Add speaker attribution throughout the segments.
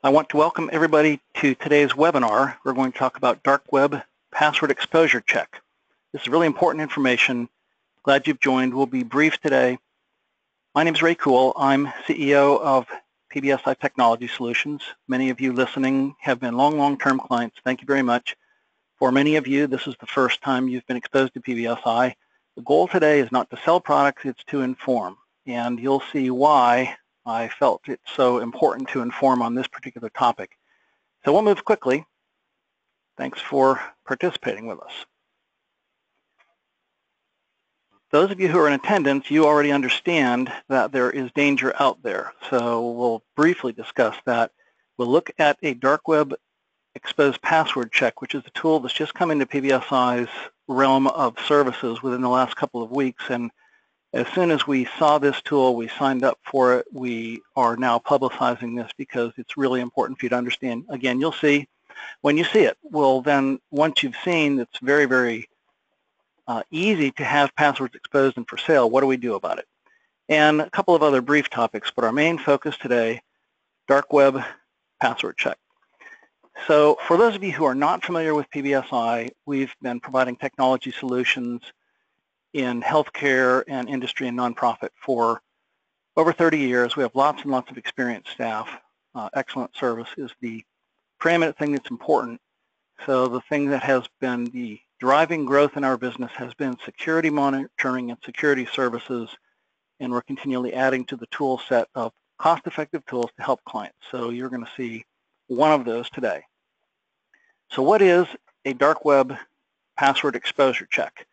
Speaker 1: I want to welcome everybody to today's webinar. We're going to talk about dark web password exposure check. This is really important information. Glad you've joined. We'll be brief today. My name is Ray Kuhl. I'm CEO of PBSI Technology Solutions. Many of you listening have been long-term clients. Thank you very much. For many of you, this is the first time you've been exposed to PBSI. The goal today is not to sell products, it's to inform. And you'll see why I felt it's so important to inform on this particular topic. So we'll move quickly. Thanks for participating with us. Those of you who are in attendance, you already understand that there is danger out there. So we'll briefly discuss that. We'll look at a dark web exposed password check, which is a tool that's just come into PBSI's realm of services within the last couple of weeks. And as soon as we saw this tool, we signed up for it. We are now publicizing this because it's really important for you to understand. Again, you'll see when you see it. Well, then once you've seen, it's very easy to have passwords exposed and for sale. What do we do about it? And a couple of other brief topics, but our main focus today, dark web password check. So for those of you who are not familiar with PBSI, we've been providing technology solutions in healthcare and industry and nonprofit for over 30 years. We have lots and lots of experienced staff. Excellent service is the preeminent thing that's important. So the thing that has been the driving growth in our business has been security monitoring and security services, and we're continually adding to the tool set of cost-effective tools to help clients. So you're going to see one of those today. So what is a dark web password exposure check?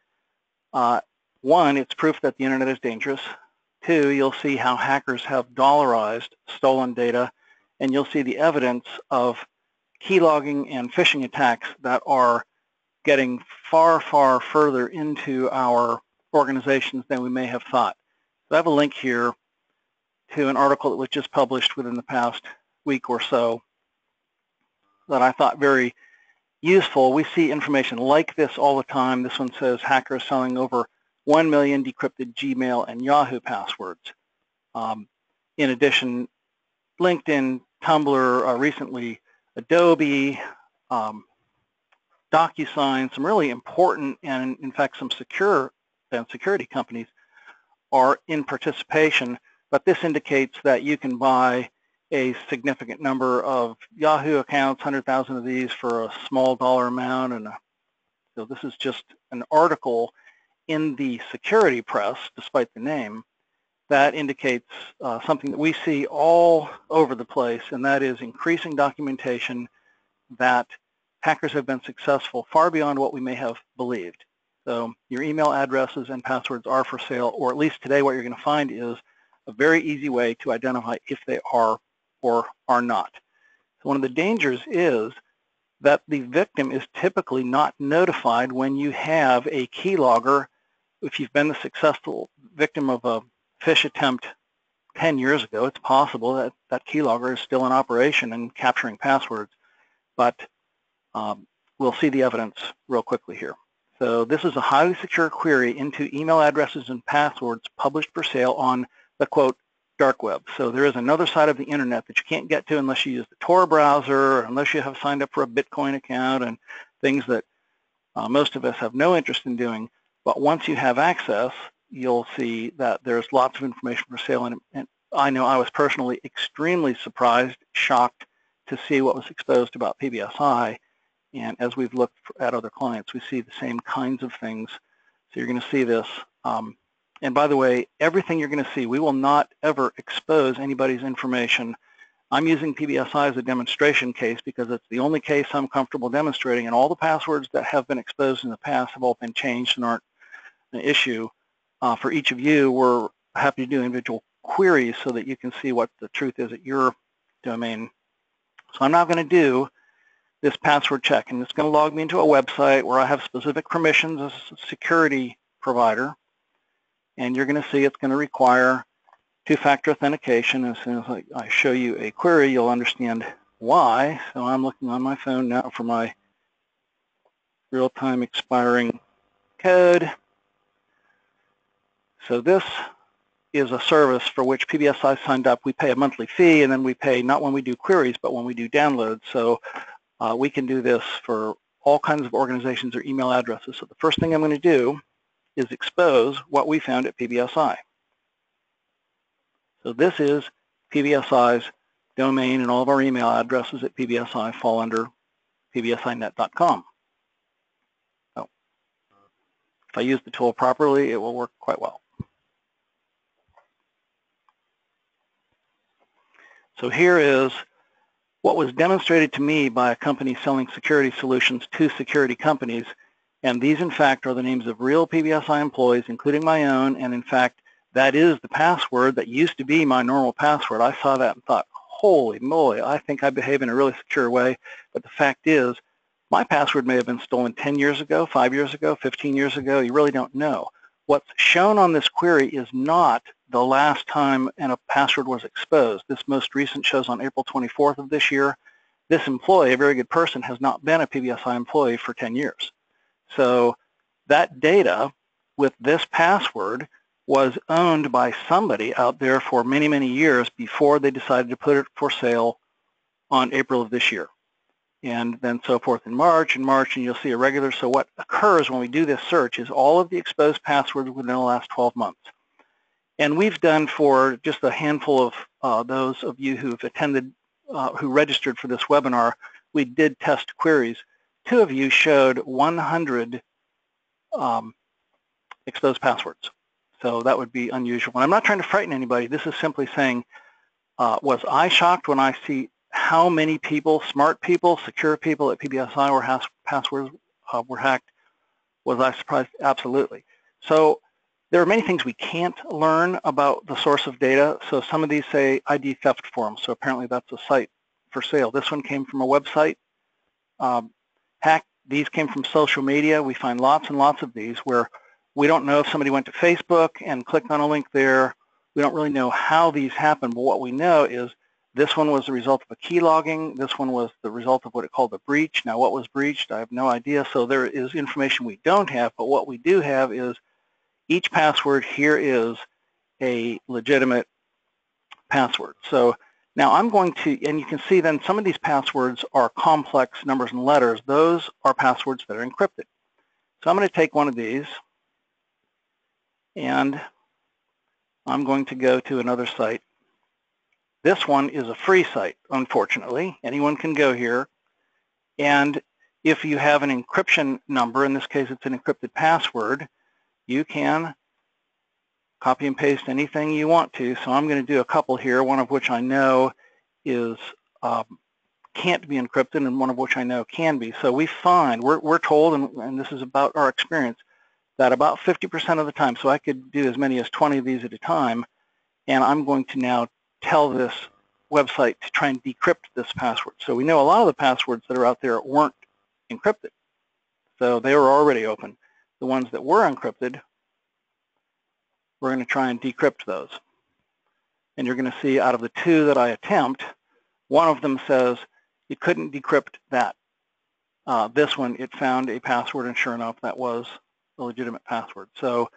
Speaker 1: One, it's proof that the internet is dangerous. Two, you'll see how hackers have dollarized stolen data, and you'll see the evidence of keylogging and phishing attacks that are getting far further into our organizations than we may have thought. So I have a link here to an article that was just published within the past week or so that I thought very useful. We see information like this all the time. This one says hackers selling over 1 million decrypted Gmail and Yahoo passwords. In addition, LinkedIn, Tumblr, recently Adobe, DocuSign, some really important and in fact some security companies are in participation, but this indicates that you can buy a significant number of Yahoo accounts, 100,000 of these for a small dollar amount. And so this is just an article in the security press, despite the name, that indicates something that we see all over the place, and that is increasing documentation that hackers have been successful far beyond what we may have believed. So your email addresses and passwords are for sale, or at least today what you're going to find is a very easy way to identify if they are or are not. So one of the dangers is that the victim is typically not notified when you have a keylogger. If you've been the successful victim of a phish attempt 10 years ago, it's possible that that keylogger is still in operation and capturing passwords, but we'll see the evidence real quickly here. So this is a highly secure query into email addresses and passwords published for sale on the, quote, dark web. So there is another side of the internet that you can't get to unless you use the Tor browser, unless you have signed up for a Bitcoin account and things that most of us have no interest in doing. But once you have access, you'll see that there's lots of information for sale. And I know I was personally extremely surprised, shocked to see what was exposed about PBSI. And as we've looked at other clients, we see the same kinds of things. So you're going to see this. And by the way, everything you're going to see, we will not ever expose anybody's information. I'm using PBSI as a demonstration case because it's the only case I'm comfortable demonstrating, and all the passwords that have been exposed in the past have all been changed and aren't an issue. For each of you, we're happy to do individual queries so that you can see what the truth is at your domain. So I'm now going to do this password check, and it's going to log me into a website where I have specific permissions as a security provider. And you're going to see it's going to require two-factor authentication. As soon as I show you a query, you'll understand why. So I'm looking on my phone now for my real-time expiring code. So this is a service for which PBSI signed up. We pay a monthly fee, and then we pay not when we do queries, but when we do downloads. So we can do this for all kinds of organizations or email addresses. So the first thing I'm going to do is expose what we found at PBSI. So this is PBSI's domain, and all of our email addresses at PBSI fall under pbsinet.com. So if I use the tool properly, it will work quite well. So here is what was demonstrated to me by a company selling security solutions to security companies. And these, in fact, are the names of real PBSI employees, including my own. And in fact, that is the password that used to be my normal password. I saw that and thought, holy moly, I think I behave in a really secure way. But the fact is, my password may have been stolen 10 years ago, 5 years ago, 15 years ago. You really don't know. What's shown on this query is not the last time a password was exposed. This most recent shows on April 24th of this year. This employee, a very good person, has not been a PBSI employee for 10 years. So that data with this password was owned by somebody out there for many, many years before they decided to put it for sale on April of this year. And then so forth in March, and you'll see a regular. So what occurs when we do this search is all of the exposed passwords within the last 12 months. And we've done for just a handful of those of you who've attended, who registered for this webinar, we did test queries. 2 of you showed 100 exposed passwords. So that would be unusual. And I'm not trying to frighten anybody. This is simply saying, was I shocked when I see how many people, smart people, secure people at PBSI or passwords were hacked? Was I surprised? Absolutely. So there are many things we can't learn about the source of data. So some of these say ID theft forums. So apparently that's a site for sale. This one came from a website hack. These came from social media. We find lots and lots of these where we don't know if somebody went to Facebook and clicked on a link there. We don't really know how these happen, but what we know is this one was the result of a key logging. This one was the result of what it called a breach. Now, what was breached? I have no idea. So there is information we don't have, but what we do have is each password here is a legitimate password. So now I'm going to, and you can see then some of these passwords are complex numbers and letters. Those are passwords that are encrypted. So I'm going to take one of these, and I'm going to go to another site. This one is a free site, unfortunately. Anyone can go here. And if you have an encryption number, in this case it's an encrypted password, you can copy and paste anything you want to. So I'm going to do a couple here, one of which I know is can't be encrypted and one of which I know can be. So we find, we're told, and this is about our experience, that about 50% of the time, so I could do as many as 20 of these at a time, and I'm going to now tell this website to try and decrypt this password. So we know a lot of the passwords that are out there weren't encrypted. So they were already open. The ones that were encrypted, we're going to try and decrypt those. And you're going to see out of the 2 that I attempt, one of them says you couldn't decrypt that. This one, it found a password, and sure enough, that was a legitimate password. So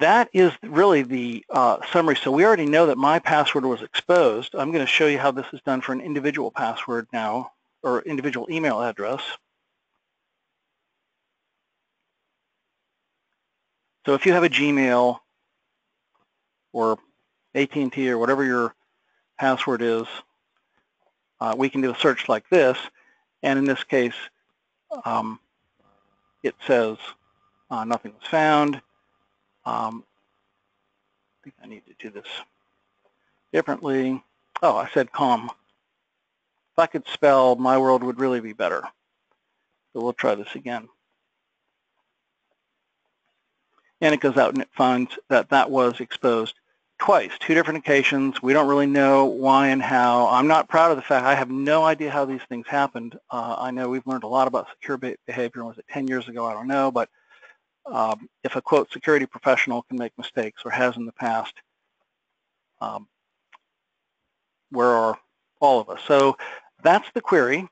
Speaker 1: that is really the summary. So we already know that my password was exposed. I'm going to show you how this is done for an individual password now, or individual email address. So if you have a Gmail or AT&T or whatever your password is, we can do a search like this. And in this case, it says nothing was found. I think I need to do this differently. Oh, I said com. If I could spell, my world would really be better. So we'll try this again. And it goes out and it finds that that was exposed twice, 2 different occasions. We don't really know why and how. I'm not proud of the fact. I have no idea how these things happened. I know we've learned a lot about secure behavior. Was it 10 years ago? I don't know. But if a, quote, security professional can make mistakes or has in the past, where are all of us? So that's the query.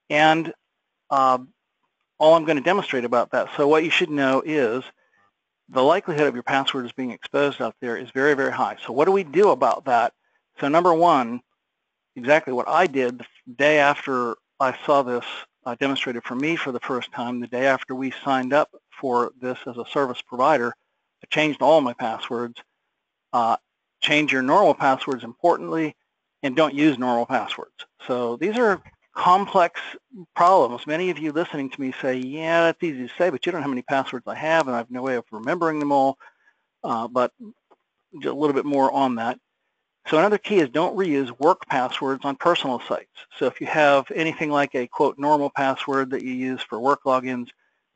Speaker 1: And all I'm going to demonstrate about that. So what you should know is the likelihood of your passwords being exposed out there is very, very high. So what do we do about that? So number one, exactly what I did the day after I saw this demonstrated for me for the first time, the day after we signed up for this as a service provider, I changed all my passwords. Change your normal passwords importantly, and don't use normal passwords. So these are complex problems. Many of you listening to me say, yeah, that's easy to say, but you don't know how many passwords I have, and I have no way of remembering them all. But a little bit more on that. So another key is don't reuse work passwords on personal sites. So if you have anything like a, quote, normal password that you use for work logins,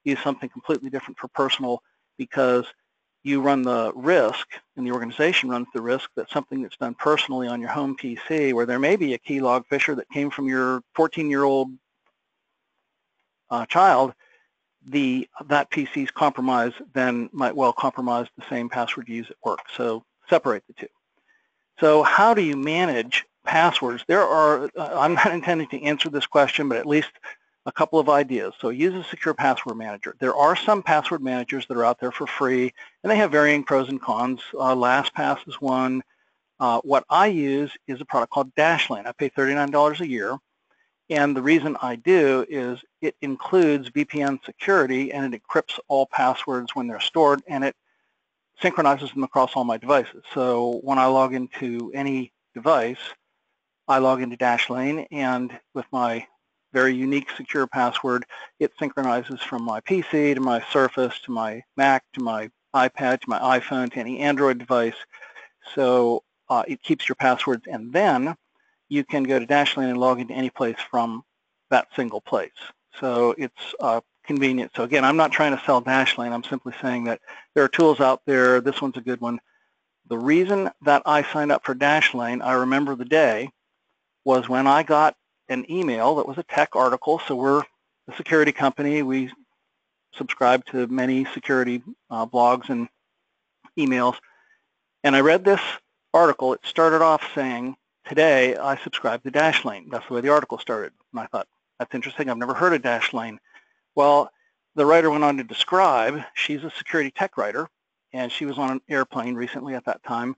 Speaker 1: use something completely different for personal, because you run the risk, and the organization runs the risk, that something that's done personally on your home PC, where there may be a keylog phisher that came from your 14-year-old child, that PC's compromise then might well compromise the same password you use at work. So separate the two. So how do you manage passwords? There are, I'm not intending to answer this question, but at least a couple of ideas. So use a secure password manager. There are some password managers that are out there for free, and they have varying pros and cons. LastPass is one. What I use is a product called Dashlane. I pay $39 a year, and the reason I do is it includes VPN security, and it encrypts all passwords when they're stored, and it synchronizes them across all my devices. So when I log into any device, I log into Dashlane, and with my very unique secure password, it synchronizes from my PC to my Surface to my Mac to my iPad to my iPhone to any Android device. So it keeps your passwords, and then you can go to Dashlane and log into any place from that single place. So it's convenient. So again, I'm not trying to sell Dashlane. I'm simply saying that there are tools out there. This one's a good one. The reason that I signed up for Dashlane, I remember the day, was when I got an email that was a tech article. So we're a security company. We subscribe to many security blogs and emails. And I read this article. It started off saying, today I subscribe to Dashlane. That's the way the article started. And I thought, that's interesting. I've never heard of Dashlane. Well, the writer went on to describe, she's a security tech writer, and she was on an airplane recently at that time.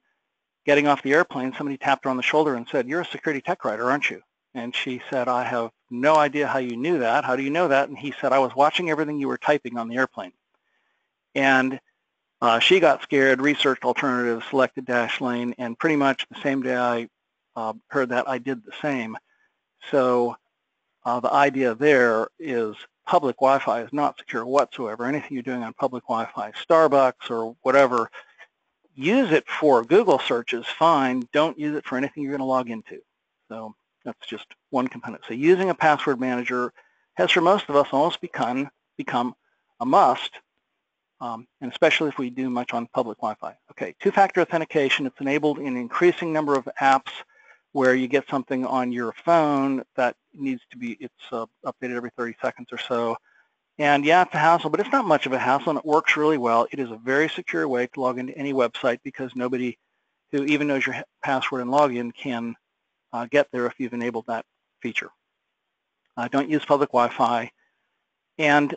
Speaker 1: Getting off the airplane, somebody tapped her on the shoulder and said, you're a security tech writer, aren't you? And she said, I have no idea how you knew that. How do you know that? And he said, I was watching everything you were typing on the airplane. And she got scared, researched alternatives, selected Dashlane, and pretty much the same day I heard that, I did the same. So the idea there is public Wi-Fi is not secure whatsoever. Anything you're doing on public Wi-Fi, Starbucks or whatever, use it for Google searches, fine. Don't use it for anything you're going to log into. So that's just one component. So using a password manager has, for most of us, almost become a must, and especially if we do much on public Wi-Fi. Okay, two-factor authentication. It's enabled in an increasing number of apps where you get something on your phone that needs to be, it's updated every 30 seconds or so. And yeah, it's a hassle, but it's not much of a hassle, and it works really well. It is a very secure way to log into any website, because nobody who even knows your password and login can get there if you've enabled that feature. Don't use public Wi-Fi. And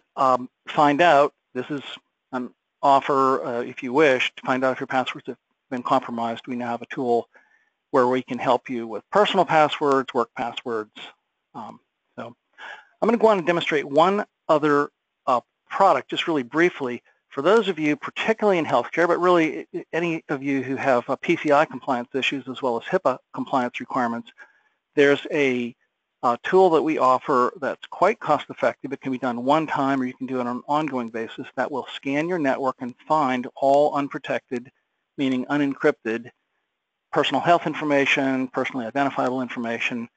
Speaker 1: find out, this is an offer, if you wish, to find out if your passwords have been compromised. We now have a tool where we can help you with personal passwords, work passwords. So I'm going to go on and demonstrate one other product, just really briefly. For those of you, particularly in healthcare, but really any of you who have PCI compliance issues as well as HIPAA compliance requirements, there's a tool that we offer that's quite cost-effective. It can be done one time, or you can do it on an ongoing basis, that will scan your network and find all unprotected, meaning unencrypted, personal health information, personally identifiable information,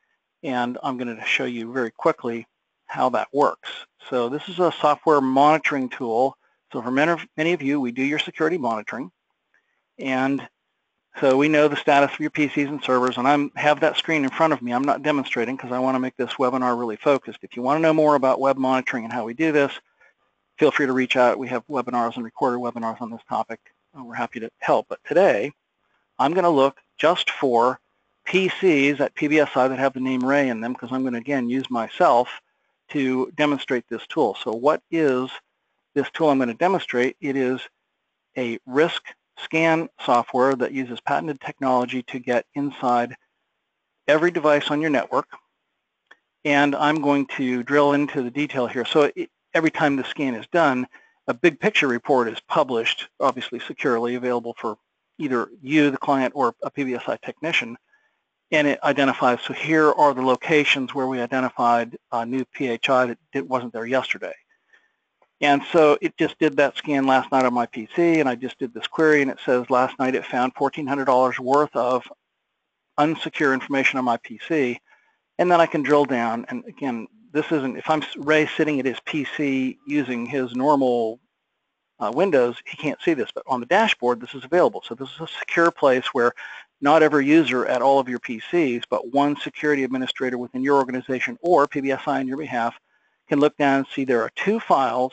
Speaker 1: and I'm going to show you very quickly how that works. So this is a software monitoring tool. So for many of you, we do your security monitoring, and so we know the status of your PCs and servers, and I have that screen in front of me. I'm not demonstrating because I want to make this webinar really focused. If you want to know more about web monitoring and how we do this, feel free to reach out. We have webinars and recorded webinars on this topic. We're happy to help. But today, I'm going to look just for PCs at PBSI that have the name Ray in them, because I'm going to, again, use myself to demonstrate this tool. So what is this tool I'm going to demonstrate? It is a risk scan software that uses patented technology to get inside every device on your network. And I'm going to drill into the detail here. So every time the scan is done, a big picture report is published, obviously securely, available for either you, the client, or a PBSI technician. And it identifies, so here are the locations where we identified a new PHI that wasn't there yesterday. And so it just did that scan last night on my PC, and I just did this query, and it says last night it found $1,400 worth of unsecure information on my PC. And then I can drill down, and again, this isn't, if I'm Ray sitting at his PC using his normal Windows, he can't see this, but on the dashboard, this is available. So this is a secure place where not every user at all of your PCs, but one security administrator within your organization or PBSI on your behalf can look down and see there are 2 files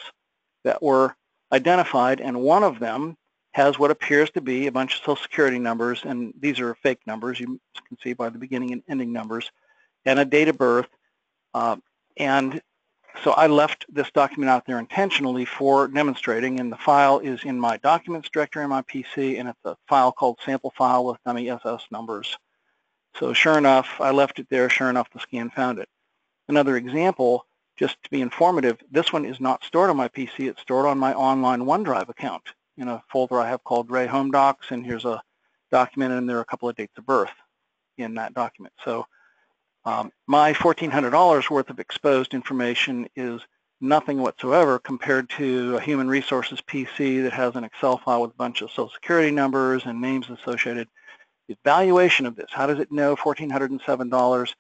Speaker 1: that were identified, and one of them has what appears to be a bunch of social security numbers, and these are fake numbers, you can see by the beginning and ending numbers, and a date of birth. And so I left this document out there intentionally for demonstrating, and the file is in my documents directory on my PC, and it's a file called sample file with dummy SS numbers. So sure enough, I left it there. Sure enough, the scan found it. Another example, just to be informative, this one is not stored on my PC. It's stored on my online OneDrive account in a folder I have called Ray Home Docs, and here's a document, and there are a couple of dates of birth in that document. So my $1,400 worth of exposed information is nothing whatsoever compared to a human resources PC that has an Excel file with a bunch of social security numbers and names associated. The valuation of this, how does it know $1,407?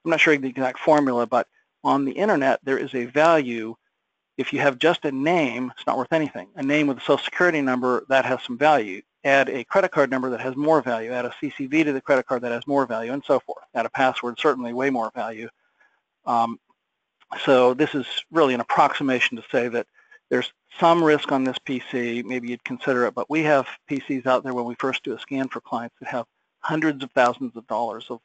Speaker 1: I'm not sure the exact formula, but on the internet there is a value. If you have just a name, it's not worth anything. A name with a social security number, that has some value. Add a credit card number that has more value. Add a CCV to the credit card that has more value, and so forth. Add a password, certainly way more value. So this is really an approximation to say that there's some risk on this PC. Maybe you'd consider it, but we have PCs out there when we first do a scan for clients that have hundreds of thousands of dollars of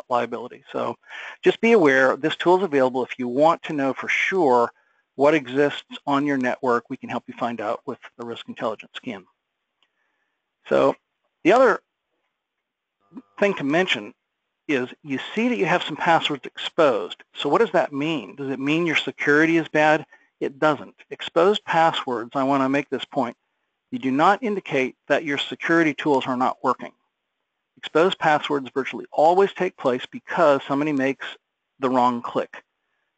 Speaker 1: liability. So just be aware, this tool is available. If you want to know for sure what exists on your network, we can help you find out with the Risk Intelligence Scan. So the other thing to mention is you see that you have some passwords exposed. So what does that mean? Does it mean your security is bad? It doesn't. Exposed passwords, I want to make this point, they do not indicate that your security tools are not working. Exposed passwords virtually always take place because somebody makes the wrong click.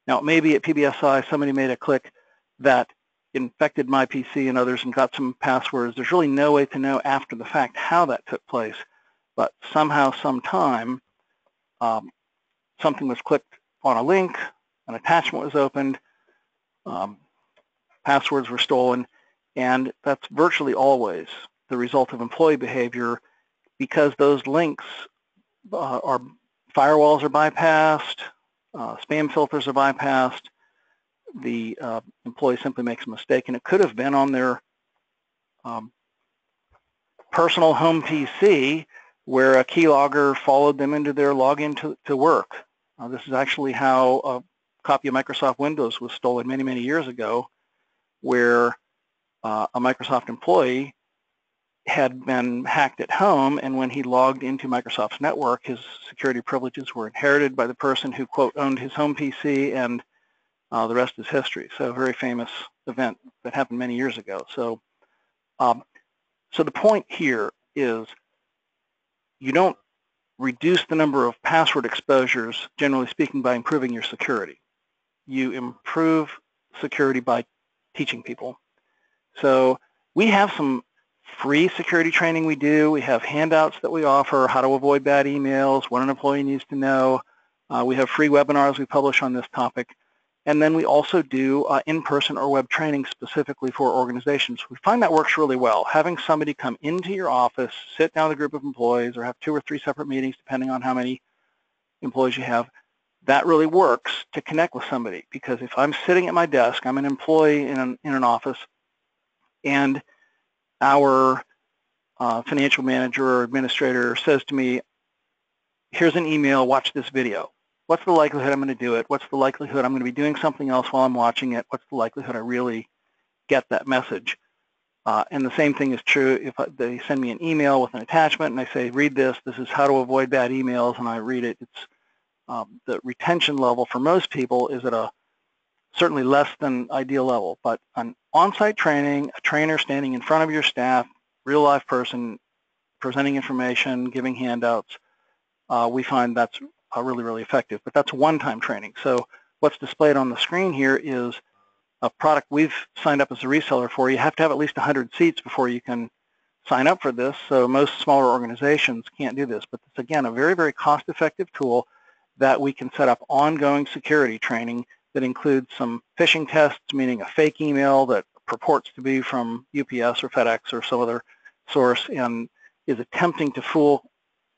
Speaker 1: Now, maybe at PBSI, somebody made a click that infected my PC and others and got some passwords. There's really no way to know after the fact how that took place, but somehow, sometime, something was clicked on a link, an attachment was opened, passwords were stolen, and that's virtually always the result of employee behavior because those links firewalls are bypassed, spam filters are bypassed, the employee simply makes a mistake, and it could have been on their personal home PC where a keylogger followed them into their login to work. This is actually how a copy of Microsoft Windows was stolen many, many years ago, where a Microsoft employee had been hacked at home, and when he logged into Microsoft's network, his security privileges were inherited by the person who, quote, owned his home PC, and the rest is history. So a very famous event that happened many years ago. So, so the point here is you don't reduce the number of password exposures, generally speaking, by improving your security. You improve security by teaching people. So we have some free security training we do. We have handouts that we offer, how to avoid bad emails, what an employee needs to know. We have free webinars we publish on this topic. And then we also do in-person or web training specifically for organizations. We find that works really well. Having somebody come into your office, sit down with a group of employees, or have 2 or 3 separate meetings depending on how many employees you have, that really works to connect with somebody. Because if I'm sitting at my desk, I'm an employee in an office, and our financial manager or administrator says to me, here's an email, watch this video. What's the likelihood I'm going to do it? What's the likelihood I'm going to be doing something else while I'm watching it? What's the likelihood I really get that message? And the same thing is true if they send me an email with an attachment and I say, read this, this is how to avoid bad emails, and I read it. It's the retention level for most people is at a certainly less than ideal level, but an on-site training, a trainer standing in front of your staff, real life person, presenting information, giving handouts, we find that's really, really effective. But that's one-time training. So what's displayed on the screen here is a product we've signed up as a reseller for. You have to have at least 100 seats before you can sign up for this. So most smaller organizations can't do this. But it's, again, a very, very cost-effective tool that we can set up ongoing security training that includes some phishing tests, meaning a fake email that purports to be from UPS or FedEx or some other source and is attempting to fool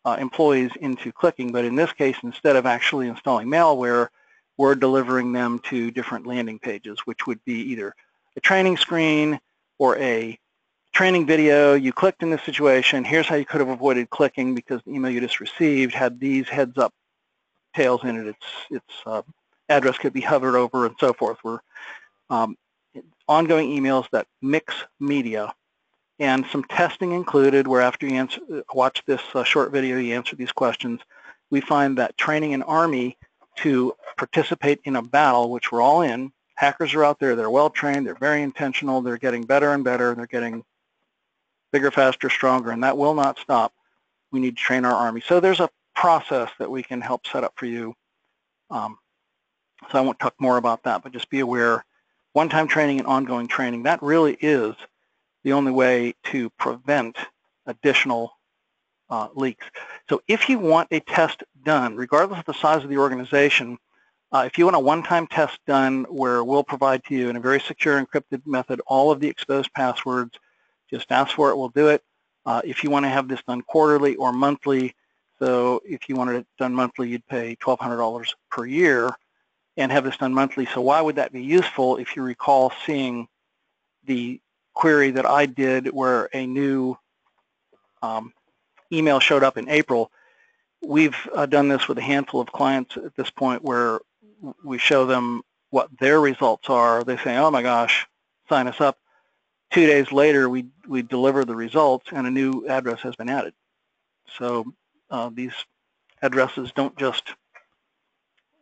Speaker 1: employees into clicking. But in this case, instead of actually installing malware, we're delivering them to different landing pages, which would be either a training screen or a training video. You clicked in this situation. Here's how you could have avoided clicking because the email you just received had these heads-up tails in it. Its address could be hovered over and so forth. We're ongoing emails that mix media and some testing included where after you watch this short video, you answer these questions. We find that training an army to participate in a battle, which we're all in. Hackers are out there. They're well-trained. They're very intentional. They're getting better and better. They're getting bigger, faster, stronger, and that will not stop. We need to train our army. So there's a process that we can help set up for you. So I won't talk more about that, but just be aware, one-time training and ongoing training, that really is the only way to prevent additional leaks. So if you want a test done, regardless of the size of the organization, if you want a one-time test done where we'll provide to you in a very secure encrypted method all of the exposed passwords, just ask for it, we'll do it. If you want to have this done quarterly or monthly, so if you wanted it done monthly, you'd pay $1,200 per year and have this done monthly. So why would that be useful? If you recall seeing the query that I did where a new email showed up in April, we've done this with a handful of clients at this point where we show them what their results are. They say, oh my gosh, sign us up. 2 days later, we deliver the results and a new address has been added. So these addresses don't just,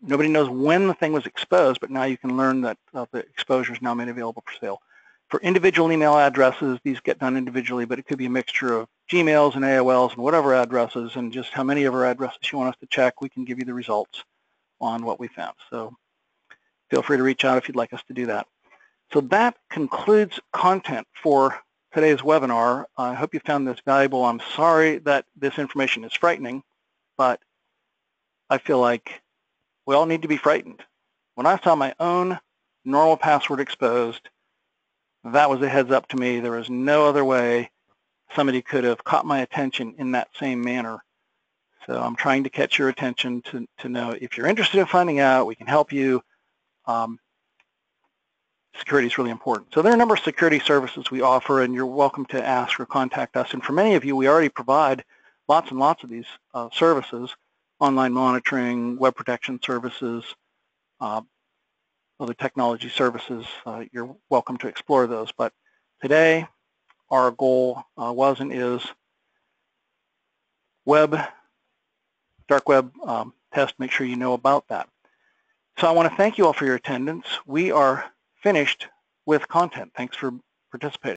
Speaker 1: nobody knows when the thing was exposed, but now you can learn that the exposure is now made available for sale. For individual email addresses, these get done individually, but it could be a mixture of Gmails and AOLs and whatever addresses, and just how many of our addresses you want us to check, we can give you the results on what we found. So feel free to reach out if you'd like us to do that. So that concludes content for today's webinar. I hope you found this valuable. I'm sorry that this information is frightening, but I feel like we all need to be frightened. When I saw my own normal password exposed, that was a heads up to me. There was no other way somebody could have caught my attention in that same manner. So I'm trying to catch your attention to know if you're interested in finding out, we can help you. Security is really important. So there are a number of security services we offer, and you're welcome to ask or contact us. And for many of you, we already provide lots and lots of these services, online monitoring, web protection services, other technology services. You're welcome to explore those. But today, our goal was and is dark web test. Make sure you know about that. So I want to thank you all for your attendance. We are finished with content. Thanks for participating.